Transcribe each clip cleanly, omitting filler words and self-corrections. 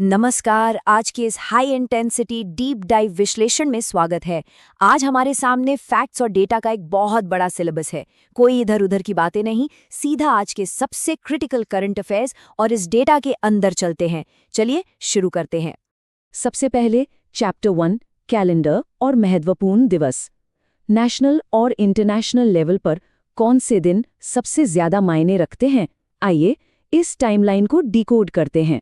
नमस्कार। आज के इस हाई इंटेंसिटी डीप डाइव विश्लेषण में स्वागत है। आज हमारे सामने फैक्ट्स और डेटा का एक बहुत बड़ा सिलेबस है। कोई इधर उधर की बातें नहीं, सीधा आज के सबसे क्रिटिकल करंट अफेयर्स और इस डेटा के अंदर चलते हैं। चलिए शुरू करते हैं। सबसे पहले चैप्टर 1 कैलेंडर और महत्वपूर्ण दिवस। नेशनल और इंटरनेशनल लेवल पर कौन से दिन सबसे ज्यादा मायने रखते हैं? आइए इस टाइमलाइन को डिकोड करते हैं।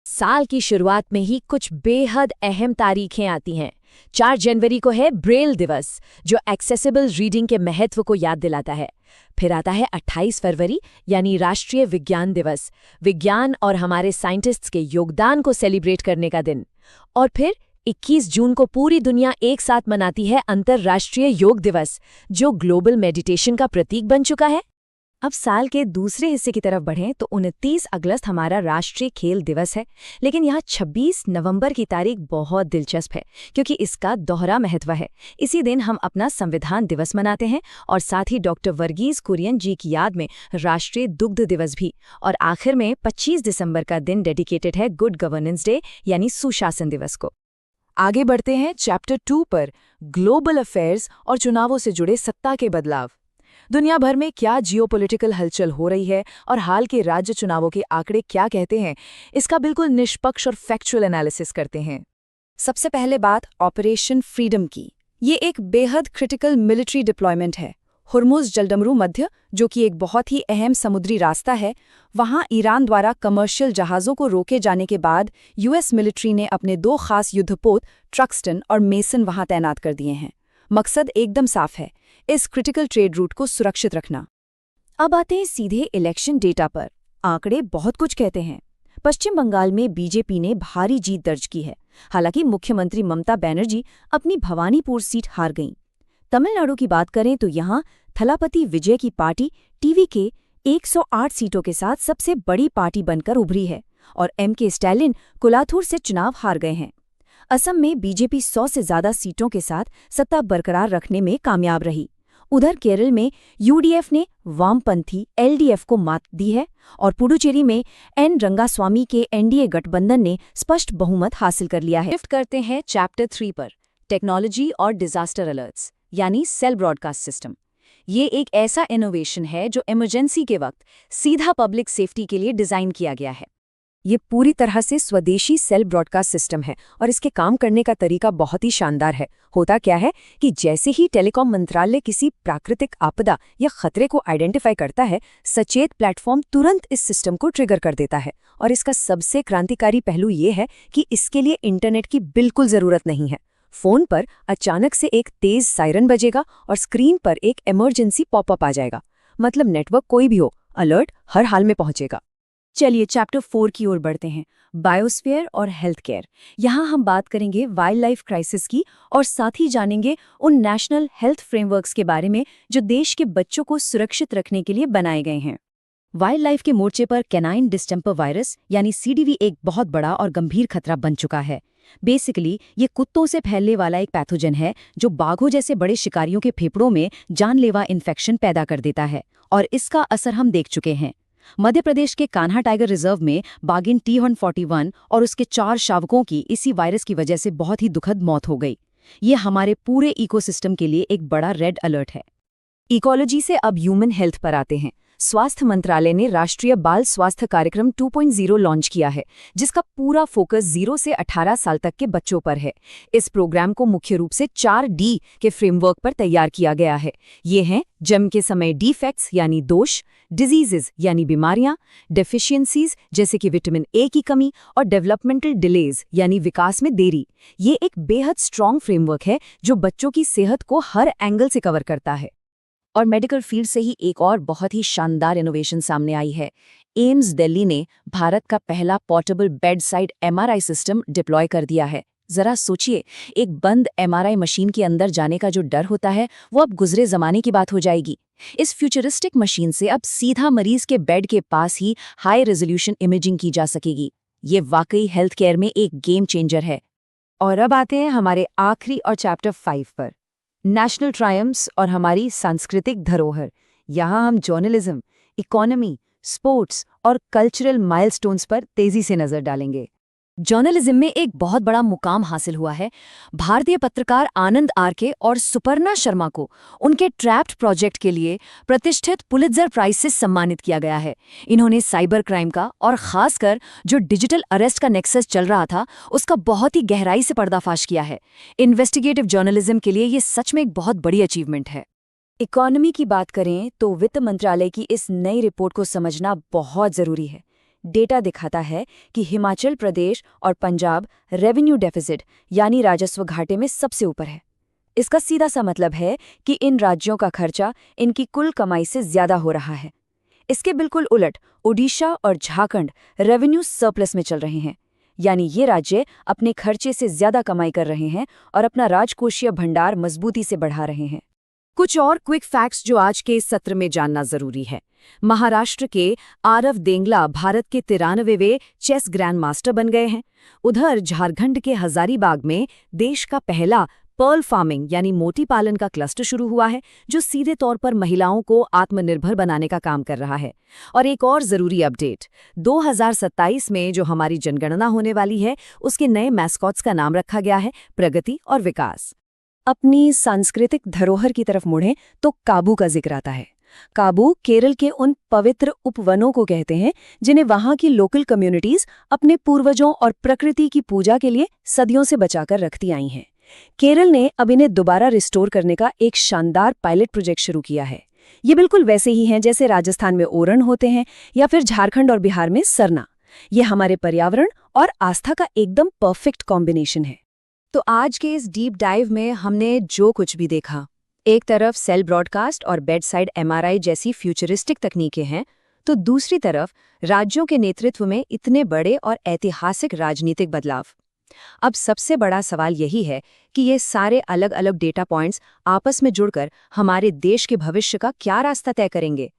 साल की शुरुआत में ही कुछ बेहद अहम तारीखें आती हैं। 4 जनवरी को है ब्रेल दिवस, जो एक्सेसिबल रीडिंग के महत्व को याद दिलाता है। फिर आता है 28 फरवरी यानी राष्ट्रीय विज्ञान दिवस, विज्ञान और हमारे साइंटिस्ट्स के योगदान को सेलिब्रेट करने का दिन। और फिर 21 जून को पूरी दुनिया एक साथ मनाती है अंतर्राष्ट्रीय योग दिवस, जो ग्लोबल मेडिटेशन का प्रतीक बन चुका है। अब साल के दूसरे हिस्से की तरफ बढ़ें तो 29 अगस्त हमारा राष्ट्रीय खेल दिवस है। लेकिन यहाँ 26 नवंबर की तारीख बहुत दिलचस्प है, क्योंकि इसका दोहरा महत्व है। इसी दिन हम अपना संविधान दिवस मनाते हैं और साथ ही डॉक्टर वर्गीज कुरियन जी की याद में राष्ट्रीय दुग्ध दिवस भी। और आखिर में 25 दिसंबर का दिन डेडिकेटेड है गुड गवर्नेंस डे यानी सुशासन दिवस को। आगे बढ़ते हैं चैप्टर 2 पर, ग्लोबल अफेयर्स और चुनावों से जुड़े सत्ता के बदलाव। दुनिया भर में क्या जियोपॉलिटिकल हलचल हो रही है और हाल के राज्य चुनावों के आंकड़े क्या कहते हैं, इसका बिल्कुल निष्पक्ष और फैक्चुअल एनालिसिस करते हैं। सबसे पहले बात ऑपरेशन फ्रीडम की। ये एक बेहद क्रिटिकल मिलिट्री डिप्लॉयमेंट है। हुर्मुज़ जलडमरू मध्य, जो कि एक बहुत ही अहम समुद्री रास्ता है, वहां ईरान द्वारा कमर्शियल जहाज़ों को रोके जाने के बाद यूएस मिलिट्री ने अपने 2 खास युद्धपोत ट्रक्सटन और मेसन वहां तैनात कर दिए हैं। मकसद एकदम साफ है, इस क्रिटिकल ट्रेड रूट को सुरक्षित रखना। अब आते हैं सीधे इलेक्शन डेटा पर। आंकड़े बहुत कुछ कहते हैं। पश्चिम बंगाल में बीजेपी ने भारी जीत दर्ज की है। हालांकि मुख्यमंत्री ममता बनर्जी अपनी भवानीपुर सीट हार गईं। तमिलनाडु की बात करें तो यहाँ थलापति विजय की पार्टी टीवी के 108 सीटों के साथ सबसे बड़ी पार्टी बनकर उभरी है और एमके स्टैलिन कोलाथूर से चुनाव हार गए हैं। असम में बीजेपी 100 से ज्यादा सीटों के साथ सत्ता बरकरार रखने में कामयाब रही। उधर केरल में यूडीएफ ने वामपंथी एलडीएफ को मात दी है और पुडुचेरी में एन रंगास्वामी के एनडीए गठबंधन ने स्पष्ट बहुमत हासिल कर लिया है। शिफ्ट करते हैं चैप्टर 3 पर, टेक्नोलॉजी और डिजास्टर अलर्ट्स यानी सेल ब्रॉडकास्ट सिस्टम। ये एक ऐसा इनोवेशन है जो इमरजेंसी के वक्त सीधा पब्लिक सेफ्टी के लिए डिजाइन किया गया है। ये पूरी तरह से स्वदेशी सेल ब्रॉडकास्ट सिस्टम है और इसके काम करने का तरीका बहुत ही शानदार है। होता क्या है कि जैसे ही टेलीकॉम मंत्रालय किसी प्राकृतिक आपदा या खतरे को आइडेंटिफाई करता है, सचेत प्लेटफॉर्म तुरंत इस सिस्टम को ट्रिगर कर देता है। और इसका सबसे क्रांतिकारी पहलू ये है कि इसके लिए इंटरनेट की बिल्कुल जरूरत नहीं है। फोन पर अचानक से एक तेज सायरन बजेगा और स्क्रीन पर एक इमरजेंसी पॉपअप आ जाएगा। मतलब नेटवर्क कोई भी हो, अलर्ट हर हाल में पहुंचेगा। चलिए चैप्टर 4 की ओर बढ़ते हैं, बायोस्फीयर और हेल्थ केयर। यहाँ हम बात करेंगे वाइल्ड लाइफ क्राइसिस की और साथ ही जानेंगे उन नेशनल हेल्थ फ्रेमवर्क्स के बारे में जो देश के बच्चों को सुरक्षित रखने के लिए बनाए गए हैं। वाइल्ड लाइफ के मोर्चे पर कैनाइन डिस्टेंपर वायरस यानी सीडीवी एक बहुत बड़ा और गंभीर खतरा बन चुका है। बेसिकली ये कुत्तों से फैलने वाला एक पैथोजन है जो बाघों जैसे बड़े शिकारियों के फेफड़ों में जानलेवा इन्फेक्शन पैदा कर देता है और इसका असर हम देख चुके हैं। मध्य प्रदेश के कान्हा टाइगर रिजर्व में बाघिन T141 और उसके 4 शावकों की इसी वायरस की वजह से बहुत ही दुखद मौत हो गई। ये हमारे पूरे इकोसिस्टम के लिए एक बड़ा रेड अलर्ट है। इकोलॉजी से अब ह्यूमन हेल्थ पर आते हैं। स्वास्थ्य मंत्रालय ने राष्ट्रीय बाल स्वास्थ्य कार्यक्रम 2.0 लॉन्च किया है, जिसका पूरा फोकस 0 से 18 साल तक के बच्चों पर है। इस प्रोग्राम को मुख्य रूप से 4D के फ्रेमवर्क पर तैयार किया गया है। ये हैं जन्म के समय डिफेक्ट्स यानी दोष, डिजीजेज यानी बीमारियां, डेफिशिएंसीज जैसे कि विटामिन ए की कमी और डेवलपमेंटल डिलेज यानी विकास में देरी। ये एक बेहद स्ट्रॉन्ग फ्रेमवर्क है जो बच्चों की सेहत को हर एंगल से कवर करता है। और मेडिकल फील्ड से ही एक और बहुत ही शानदार इनोवेशन सामने आई है। एम्स दिल्ली ने भारत का पहला portable bed side MRI system deploy कर दिया है। जरा सोचिए, एक बंद MRI मशीन के अंदर जाने का जो डर होता है वो अब गुजरे जमाने की बात हो जाएगी। इस फ्यूचरिस्टिक मशीन से अब सीधा मरीज के बेड के पास ही हाई रेजोल्यूशन इमेजिंग की जा सकेगी। ये वाकई हेल्थ केयर में एक गेम चेंजर है। और अब आते हैं हमारे आखिरी और चैप्टर 5 पर, नेशनल ट्रायम्फ्स और हमारी सांस्कृतिक धरोहर। यहाँ हम जर्नलिज्म, इकोनॉमी, स्पोर्ट्स और कल्चरल माइलस्टोन्स पर तेजी से नजर डालेंगे। जर्नलिज्म में एक बहुत बड़ा मुकाम हासिल हुआ है। भारतीय पत्रकार आनंद आरके और सुपर्णा शर्मा को उनके ट्रैप्ड प्रोजेक्ट के लिए प्रतिष्ठित पुलित्जर प्राइज से सम्मानित किया गया है। इन्होंने साइबर क्राइम का और खासकर जो डिजिटल अरेस्ट का नेक्सस चल रहा था उसका बहुत ही गहराई से पर्दाफाश किया है। इन्वेस्टिगेटिव जर्नलिज्म के लिए ये सच में एक बहुत बड़ी अचीवमेंट है। इकोनॉमी की बात करें तो वित्त मंत्रालय की इस नई रिपोर्ट को समझना बहुत जरूरी है। डेटा दिखाता है कि हिमाचल प्रदेश और पंजाब रेवेन्यू डेफिसिट यानी राजस्व घाटे में सबसे ऊपर है। इसका सीधा सा मतलब है कि इन राज्यों का खर्चा इनकी कुल कमाई से ज्यादा हो रहा है। इसके बिल्कुल उलट ओडिशा और झारखंड रेवेन्यू सरप्लस में चल रहे हैं, यानी ये राज्य अपने खर्चे से ज्यादा कमाई कर रहे हैं और अपना राजकोषीय भंडार मजबूती से बढ़ा रहे हैं। कुछ और क्विक फैक्ट्स जो आज के इस सत्र में जानना जरूरी है। महाराष्ट्र के आरव देंगला भारत के 93वें चेस ग्रैंड मास्टर बन गए हैं। उधर झारखंड के हजारीबाग में देश का पहला पर्ल फार्मिंग यानी मोती पालन का क्लस्टर शुरू हुआ है, जो सीधे तौर पर महिलाओं को आत्मनिर्भर बनाने का काम कर रहा है। और एक और जरूरी अपडेट, 2027 में जो हमारी जनगणना होने वाली है उसके नए मैस्कॉट्स का नाम रखा गया है प्रगति और विकास। अपनी सांस्कृतिक धरोहर की तरफ मुड़ें तो काबू का जिक्र आता है। काबू केरल के उन पवित्र उपवनों को कहते हैं जिन्हें वहां की लोकल कम्युनिटीज अपने पूर्वजों और प्रकृति की पूजा के लिए सदियों से बचाकर रखती आई हैं। केरल ने अब इन्हें दोबारा रिस्टोर करने का एक शानदार पायलट प्रोजेक्ट शुरू किया है। ये बिल्कुल वैसे ही हैं जैसे राजस्थान में ओरण होते हैं या फिर झारखंड और बिहार में सरना। ये हमारे पर्यावरण और आस्था का एकदम परफेक्ट कॉम्बिनेशन है। तो आज के इस डीप डाइव में हमने जो कुछ भी देखा, एक तरफ सेल ब्रॉडकास्ट और बेड साइड MRI जैसी फ्यूचरिस्टिक तकनीकें हैं, तो दूसरी तरफ राज्यों के नेतृत्व में इतने बड़े और ऐतिहासिक राजनीतिक बदलाव। अब सबसे बड़ा सवाल यही है कि ये सारे अलग अलग डेटा पॉइंट्स आपस में जुड़कर हमारे देश के भविष्य का क्या रास्ता तय करेंगे।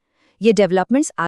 ये डेवलपमेंट्स